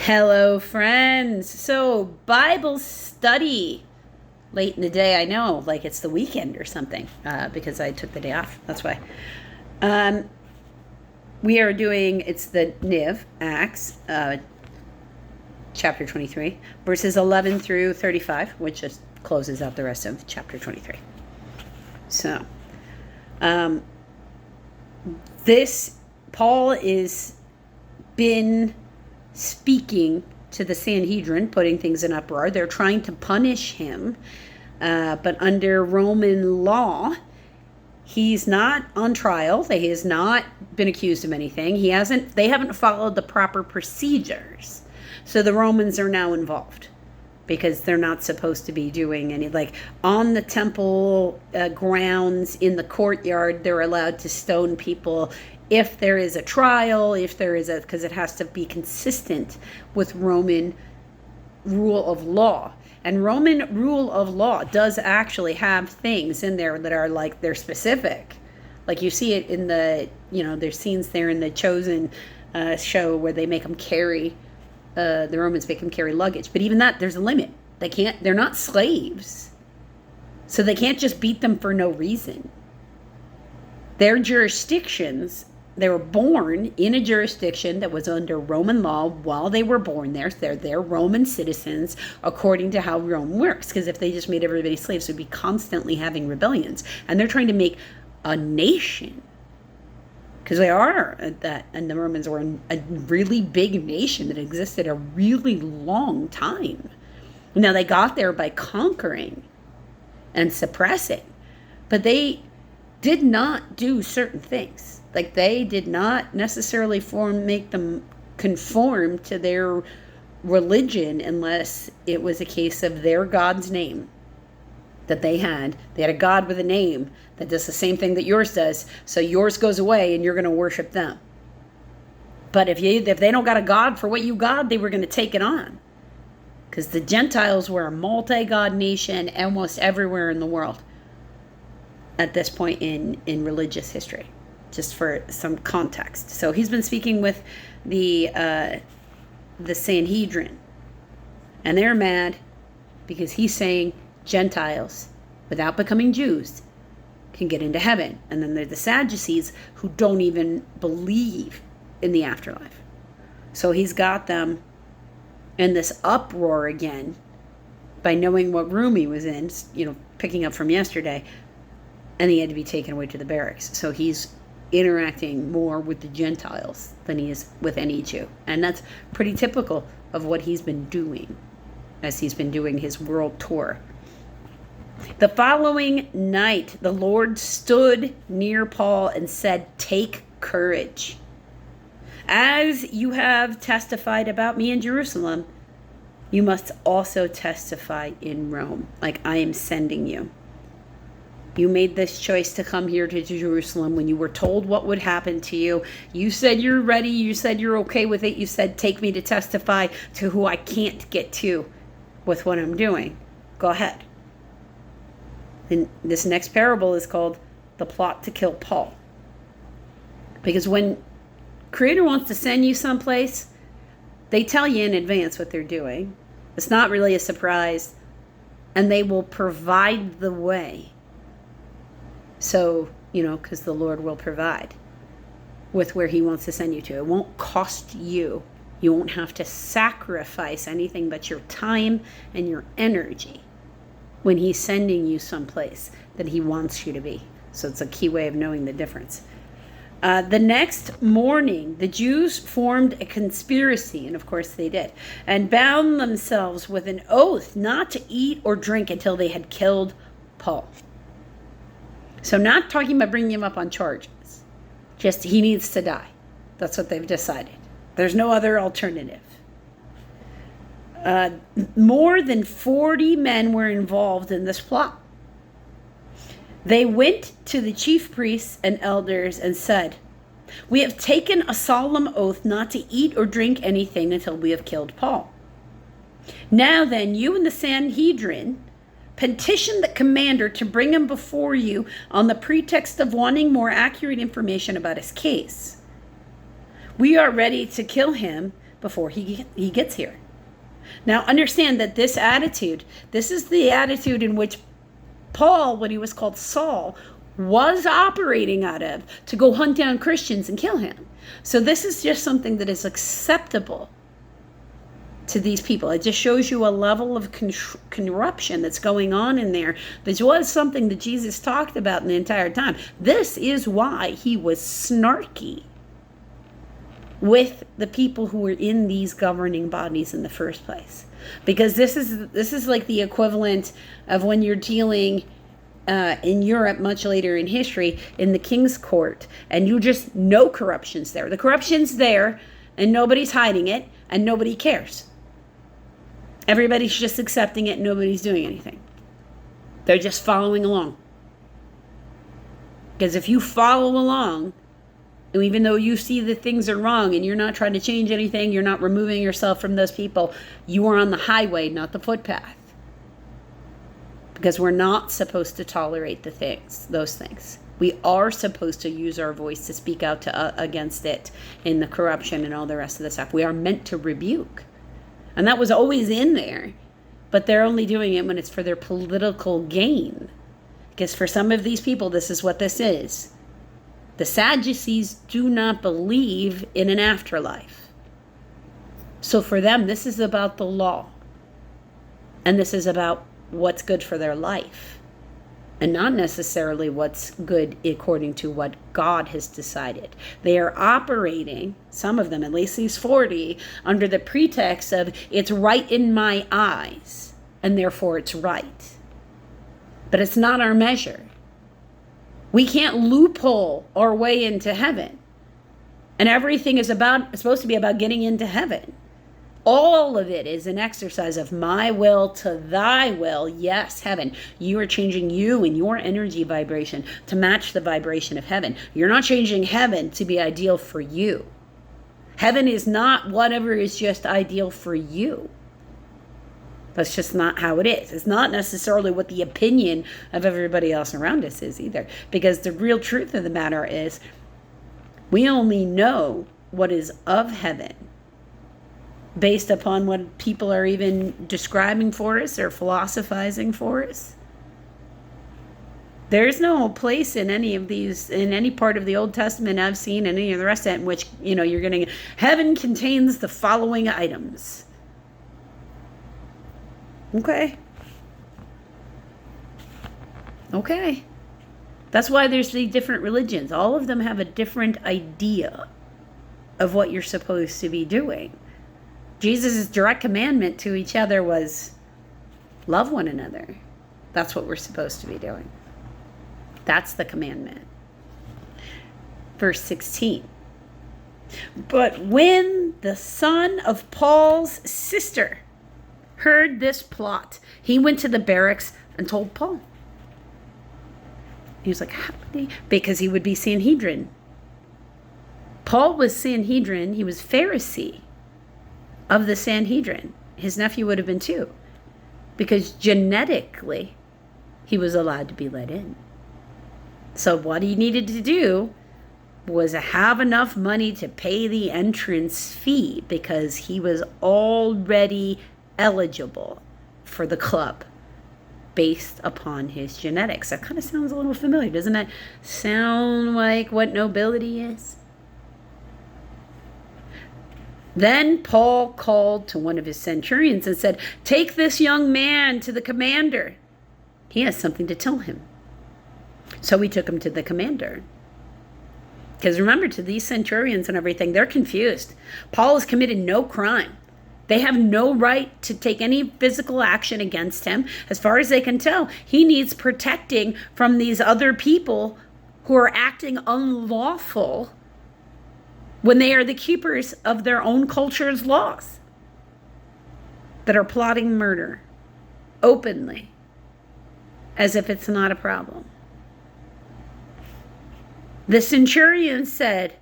Hello, friends. So, Bible study late in the day. I know, like it's the weekend or something, because I took the day off. That's why. We are doing, it's the NIV Acts, chapter 23, verses 11 through 35, which just closes out the rest of chapter 23. So, Paul is been speaking to the Sanhedrin, putting things in uproar. They're trying to punish him, but under Roman law, he's not on trial. He has not been accused of anything. They haven't followed the proper procedures. So the Romans are now involved because they're not supposed to be doing any, like on the temple grounds in the courtyard, they're allowed to stone people if there is a trial, because it has to be consistent with Roman rule of law. And Roman rule of law does actually have things in there that are like, they're specific. Like you see it in there's scenes there in the Chosen show where they make them carry, the Romans make them carry luggage. But even that, there's a limit. They're not slaves. So they can't just beat them for no reason. Their jurisdictions, they were born in a jurisdiction that was under Roman law while they were born there. They're Roman citizens according to how Rome works. Because if they just made everybody slaves, we'd be constantly having rebellions. And they're trying to make a nation. Because they are that. And the Romans were a really big nation that existed a really long time. Now they got there by conquering and suppressing. But they did not do certain things. Like they did not necessarily make them conform to their religion unless it was a case of their God's name that they had. They had a God with a name that does the same thing that yours does. So yours goes away and you're going to worship them. But if they don't got a God for what you got, they were going to take it on. Because the Gentiles were a multi-God nation almost everywhere in the world at this point in religious history. Just for some context. So he's been speaking with the Sanhedrin. And they're mad because he's saying Gentiles, without becoming Jews, can get into heaven. And then there's the Sadducees who don't even believe in the afterlife. So he's got them in this uproar again by knowing what room he was in, picking up from yesterday. And he had to be taken away to the barracks. So he's interacting more with the Gentiles than he is with any Jew. And that's pretty typical of what he's been doing as he's been doing his world tour. The following night, the Lord stood near Paul and said, "Take courage. As you have testified about me in Jerusalem, you must also testify in Rome. Like I am sending you. You made this choice to come here to Jerusalem when you were told what would happen to you. You said you're ready. You said you're okay with it. You said, take me to testify to who I can't get to with what I'm doing. Go ahead." And this next parable is called the plot to kill Paul. Because when Creator wants to send you someplace, they tell you in advance what they're doing. It's not really a surprise. And they will provide the way. So, because the Lord will provide with where he wants to send you to. It won't cost you. You won't have to sacrifice anything but your time and your energy when he's sending you someplace that he wants you to be. So it's a key way of knowing the difference. The next morning, the Jews formed a conspiracy, and of course they did, and bound themselves with an oath not to eat or drink until they had killed Paul. So not talking about bringing him up on charges. Just he needs to die. That's what they've decided. There's no other alternative. More than 40 men were involved in this plot. They went to the chief priests and elders and said, "We have taken a solemn oath not to eat or drink anything until we have killed Paul. Now then, you and the Sanhedrin petition the commander to bring him before you on the pretext of wanting more accurate information about his case. We are ready to kill him before he gets here. Now understand that this is the attitude in which Paul, when he was called Saul, was operating out of to go hunt down Christians and kill him. So this is just something that is acceptable to these people. It just shows you a level of corruption that's going on in there. This was something that Jesus talked about in the entire time. This is why he was snarky with the people who were in these governing bodies in the first place. Because this is like the equivalent of when you're dealing in Europe much later in history in the king's court, and you just know corruption's there. The corruption's there, and nobody's hiding it, and nobody cares. Everybody's just accepting it, and nobody's doing anything. They're just following along. Because if you follow along, and even though you see that things are wrong and you're not trying to change anything, you're not removing yourself from those people, you are on the highway, not the footpath. Because we're not supposed to tolerate those things. We are supposed to use our voice to speak out against it in the corruption and all the rest of the stuff. We are meant to rebuke. And that was always in there. But they're only doing it when it's for their political gain. Because for some of these people, this is what this is. The Sadducees do not believe in an afterlife. So for them, this is about the law. And this is about what's good for their life. And not necessarily what's good according to what God has decided. They are operating, some of them, at least these 40, under the pretext of it's right in my eyes, and therefore it's right. But it's not our measure. We can't loophole our way into heaven. And everything is supposed to be about getting into heaven. All of it is an exercise of my will to thy will. Yes, heaven. You are changing you and your energy vibration to match the vibration of heaven. You're not changing heaven to be ideal for you. Heaven is not whatever is just ideal for you. That's just not how it is. It's not necessarily what the opinion of everybody else around us is either. Because the real truth of the matter is, we only know what is of heaven based upon what people are even describing for us or philosophizing for us. There's no place in any of these, in any part of the Old Testament I've seen, and any of the rest of it, in which, you're getting, heaven contains the following items. Okay. That's why there's the different religions. All of them have a different idea of what you're supposed to be doing. Jesus' direct commandment to each other was love one another. That's what we're supposed to be doing. That's the commandment. Verse 16. But when the son of Paul's sister heard this plot, he went to the barracks and told Paul. He was like, because he would be Sanhedrin. Paul was Sanhedrin. He was Pharisee of the Sanhedrin. His nephew would have been too, because genetically he was allowed to be let in. So what he needed to do was have enough money to pay the entrance fee, because he was already eligible for the club based upon his genetics. That kind of sounds a little familiar. Doesn't that sound like what nobility is? Then Paul called to one of his centurions and said, "Take this young man to the commander. He has something to tell him." So we took him to the commander. Because remember, to these centurions and everything, they're confused. Paul has committed no crime. They have no right to take any physical action against him. As far as they can tell, he needs protecting from these other people who are acting unlawful when they are the keepers of their own culture's laws, that are plotting murder openly, as if it's not a problem. The centurion said,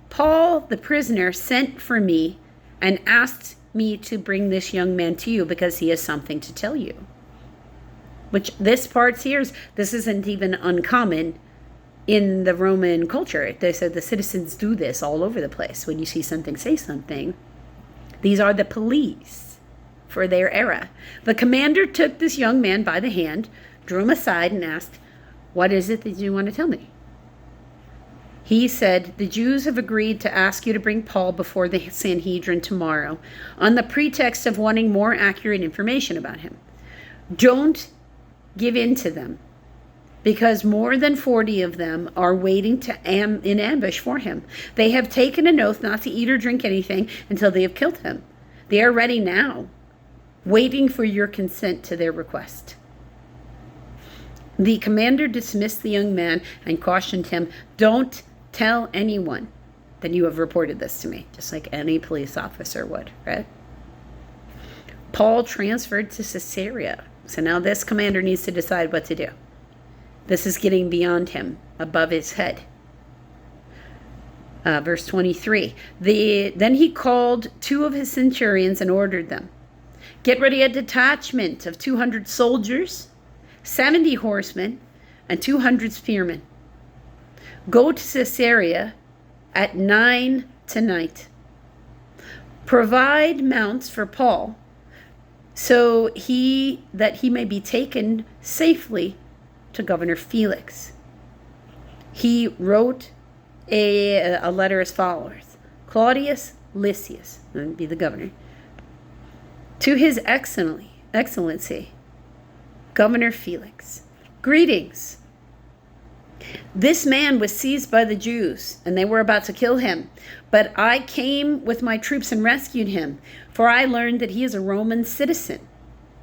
"Paul, the prisoner, sent for me and asked me to bring this young man to you because he has something to tell you." Which this part here is, this isn't even uncommon in the Roman culture. They said the citizens do this all over the place. When you see something, say something. These are the police for their era. The commander took this young man by the hand, drew him aside, and asked, "What is it that you want to tell me?" He said, "The Jews have agreed to ask you to bring Paul before the Sanhedrin tomorrow on the pretext of wanting more accurate information about him. Don't give in to them, because more than 40 of them are waiting in ambush for him. They have taken an oath not to eat or drink anything until they have killed him. They are ready now, waiting for your consent to their request." The commander dismissed the young man and cautioned him, "Don't tell anyone that you have reported this to me," just like any police officer would, right? Paul transferred to Caesarea. So now this commander needs to decide what to do. This is getting beyond him, above his head. Verse 23. Then he called 2 of his centurions and ordered them, "Get ready a detachment of 200 soldiers, 70 horsemen, and 200 spearmen. Go to Caesarea at 9 tonight. Provide mounts for Paul, so that he may be taken safely to Governor Felix." He wrote a letter as follows: "Claudius Lysias," that would be the governor, "to his excellency, Governor Felix, greetings. This man was seized by the Jews, and they were about to kill him. But I came with my troops and rescued him, for I learned that he is a Roman citizen,"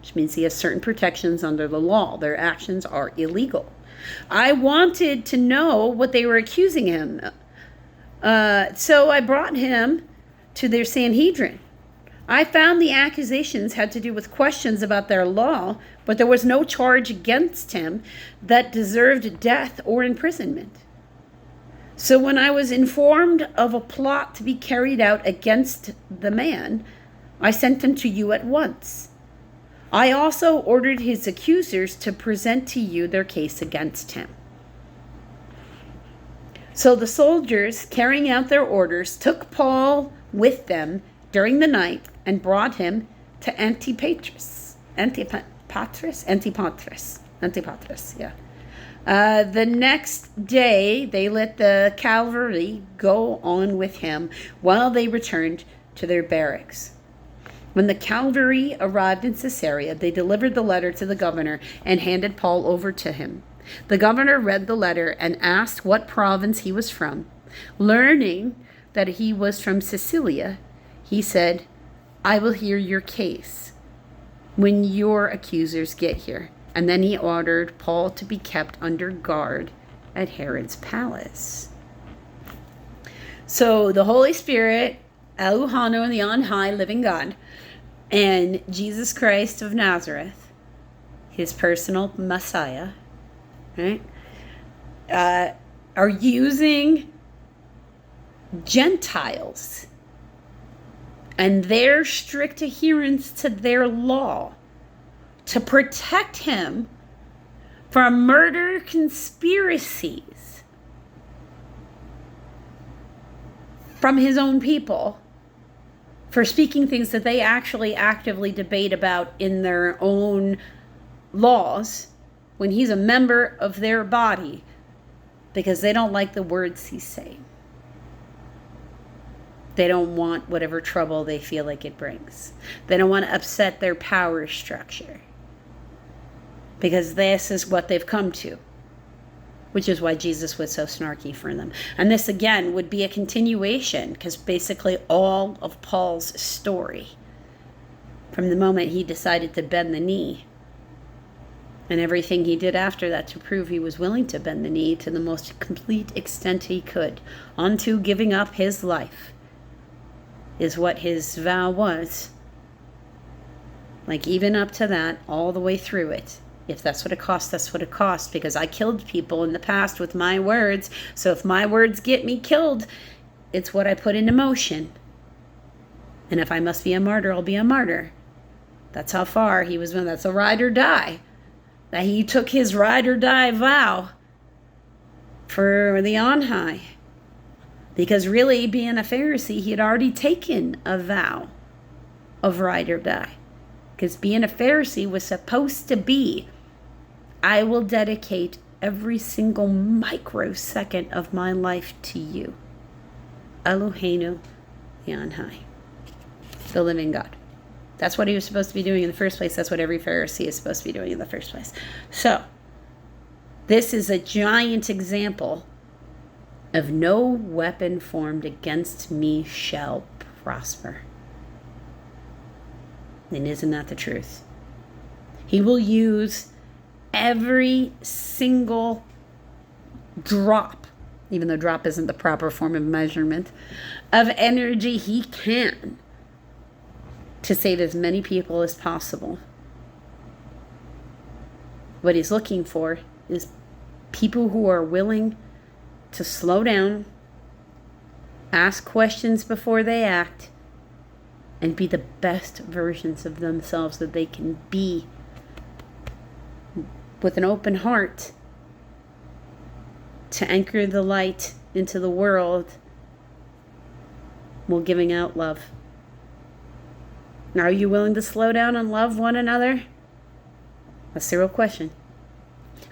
which means he has certain protections under the law. Their actions are illegal. "I wanted to know what they were accusing him. So I brought him to their Sanhedrin. I found the accusations had to do with questions about their law, but there was no charge against him that deserved death or imprisonment. So when I was informed of a plot to be carried out against the man, I sent him to you at once. I also ordered his accusers to present to you their case against him." So the soldiers, carrying out their orders, took Paul with them during the night and brought him to Antipatris. The next day, they let the cavalry go on with him while they returned to their barracks. When the cavalry arrived in Caesarea, they delivered the letter to the governor and handed Paul over to him. The governor read the letter and asked what province he was from. Learning that he was from Sicilia, he said, "I will hear your case when your accusers get here." And then he ordered Paul to be kept under guard at Herod's palace. So the Holy Spirit, Elohanu, the on high living God, and Jesus Christ of Nazareth, his personal Messiah, right, are using Gentiles and their strict adherence to their law to protect him from murder conspiracies from his own people for speaking things that they actually actively debate about in their own laws when he's a member of their body, because they don't like the words he's saying. They don't want whatever trouble they feel like it brings. They don't want to upset their power structure, because this is what they've come to, which is why Jesus was so snarky for them. And this, again, would be a continuation, because basically all of Paul's story, from the moment he decided to bend the knee, and everything he did after that to prove he was willing to bend the knee to the most complete extent he could, unto giving up his life, is what his vow was. Like, even up to that, all the way through it. If that's what it costs, that's what it costs, because I killed people in the past with my words. So if my words get me killed, it's what I put into motion. And if I must be a martyr, I'll be a martyr. That's how far he was willing. That's a ride or die. That he took his ride or die vow for the on high. Because really, being a Pharisee, he had already taken a vow of ride or die. Because being a Pharisee was supposed to be, I will dedicate every single microsecond of my life to you. Eloheinu on high, the living God. That's what he was supposed to be doing in the first place. That's what every Pharisee is supposed to be doing in the first place. So, this is a giant example of no weapon formed against me shall prosper. And isn't that the truth? He will use every single drop, even though drop isn't the proper form of measurement, of energy he can to save as many people as possible. What he's looking for is people who are willing to slow down, ask questions before they act, and be the best versions of themselves that they can be, with an open heart to anchor the light into the world while giving out love. Are you willing to slow down and love one another? That's the real question.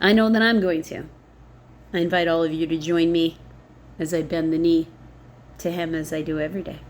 I know that I'm going to. I invite all of you to join me as I bend the knee to him as I do every day.